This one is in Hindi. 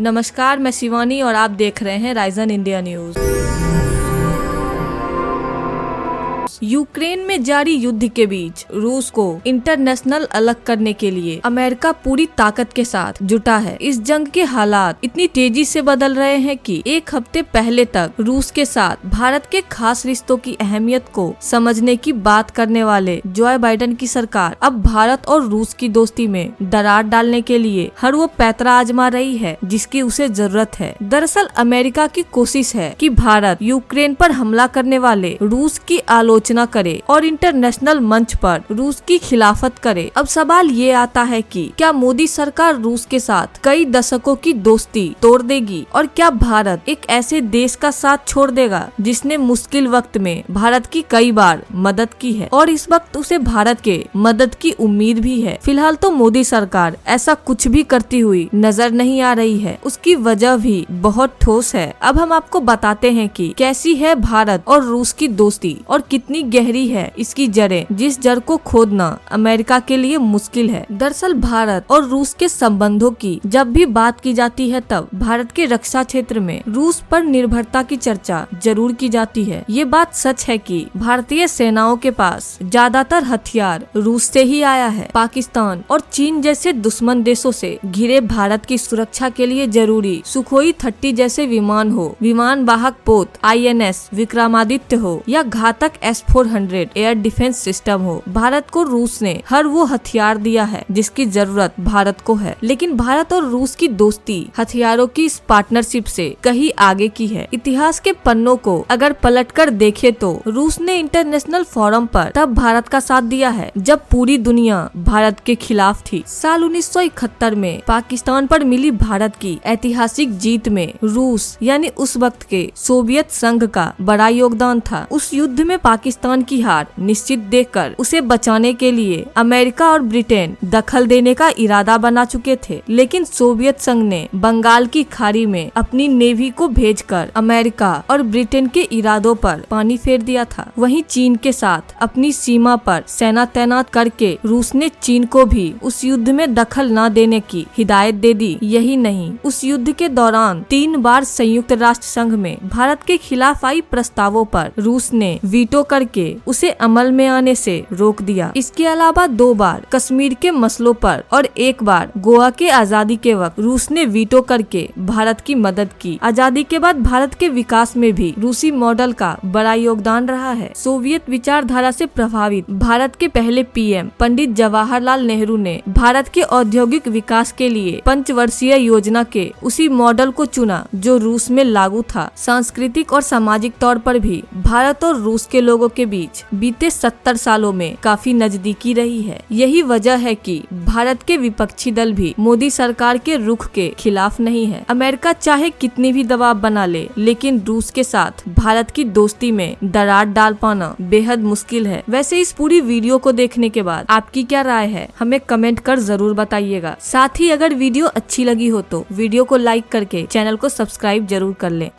नमस्कार, मैं शिवानी और आप देख रहे हैं राइजन इंडिया न्यूज। यूक्रेन में जारी युद्ध के बीच रूस को इंटरनेशनल अलग करने के लिए अमेरिका पूरी ताकत के साथ जुटा है। इस जंग के हालात इतनी तेजी से बदल रहे हैं कि एक हफ्ते पहले तक रूस के साथ भारत के खास रिश्तों की अहमियत को समझने की बात करने वाले जो बाइडेन की सरकार अब भारत और रूस की दोस्ती में दरार डालने के लिए हर वो पैतरा आजमा रही है जिसकी उसे जरूरत है। दरअसल अमेरिका की कोशिश है कि भारत यूक्रेन पर हमला करने वाले रूस की आलोचना करे और इंटरनेशनल मंच पर रूस की खिलाफत करे। अब सवाल ये आता है कि क्या मोदी सरकार रूस के साथ कई दशकों की दोस्ती तोड़ देगी और क्या भारत एक ऐसे देश का साथ छोड़ देगा जिसने मुश्किल वक्त में भारत की कई बार मदद की है और इस वक्त उसे भारत के मदद की उम्मीद भी है। फिलहाल तो मोदी सरकार ऐसा कुछ भी करती हुई नजर नहीं आ रही है। उसकी वजह भी बहुत ठोस है। अब हम आपको बताते हैं कि कैसी है भारत और रूस की दोस्ती और कितनी गहरी है इसकी जड़ें, जिस जड़ को खोदना अमेरिका के लिए मुश्किल है। दरअसल भारत और रूस के संबंधों की जब भी बात की जाती है तब भारत के रक्षा क्षेत्र में रूस पर निर्भरता की चर्चा जरूर की जाती है। ये बात सच है कि भारतीय सेनाओं के पास ज्यादातर हथियार रूस से ही आया है। पाकिस्तान और चीन जैसे दुश्मन देशों से घिरे भारत की सुरक्षा के लिए जरूरी सुखोई 30 जैसे विमान हो, विमान वाहक पोत INS विक्रमादित्य हो या घातक S-400 एयर डिफेंस सिस्टम हो, भारत को रूस ने हर वो हथियार दिया है जिसकी जरूरत भारत को है। लेकिन भारत और रूस की दोस्ती हथियारों की इस पार्टनरशिप से कहीं आगे की है। इतिहास के पन्नों को अगर पलटकर देखे तो रूस ने इंटरनेशनल फोरम पर तब भारत का साथ दिया है जब पूरी दुनिया भारत के खिलाफ थी। साल 1971 में पाकिस्तान पर मिली भारत की ऐतिहासिक जीत में रूस यानी उस वक्त के सोवियत संघ का बड़ा योगदान था। उस युद्ध में पाकिस्तान की हार निश्चित देखकर उसे बचाने के लिए अमेरिका और ब्रिटेन दखल देने का इरादा बना चुके थे। लेकिन सोवियत संघ ने बंगाल की खाड़ी में अपनी नेवी को भेजकर अमेरिका और ब्रिटेन के इरादों पर पानी फेर दिया था। वहीं चीन के साथ अपनी सीमा पर सेना तैनात करके रूस ने चीन को भी उस युद्ध में दखल न देने की हिदायत दे दी। यही नहीं, उस युद्ध के दौरान 3 बार संयुक्त राष्ट्र संघ में भारत के खिलाफ आई प्रस्तावों पर रूस ने वीटो करके उसे अमल में आने से रोक दिया। इसके अलावा 2 बार कश्मीर के मसलों पर और 1 बार गोवा के आजादी के वक्त रूस ने वीटो करके भारत की मदद की। आजादी के बाद भारत के विकास में भी रूसी मॉडल का बड़ा योगदान रहा है। सोवियत विचारधारा से प्रभावित भारत के पहले PM पंडित जवाहरलाल नेहरू ने भारत के औद्योगिक विकास के लिए 5 वर्षीय योजना के उसी मॉडल को चुना जो रूस में लागू था। सांस्कृतिक और सामाजिक तौर पर भी भारत और रूस के लोगों के बीच बीते 70 सालों में काफी नजदीकी रही है। यही वजह है कि भारत के विपक्षी दल भी मोदी सरकार के रुख के खिलाफ नहीं है। अमेरिका चाहे कितनी भी दबाव बना ले, लेकिन रूस के साथ भारत की दोस्ती में दरार डाल पाना बेहद मुश्किल है। वैसे इस पूरी वीडियो को देखने के बाद आपकी क्या राय है, हमें कमेंट कर जरूर बताइएगा। साथ ही अगर वीडियो अच्छी लगी हो तो वीडियो को लाइक करके चैनल को सब्सक्राइब जरूर कर लें।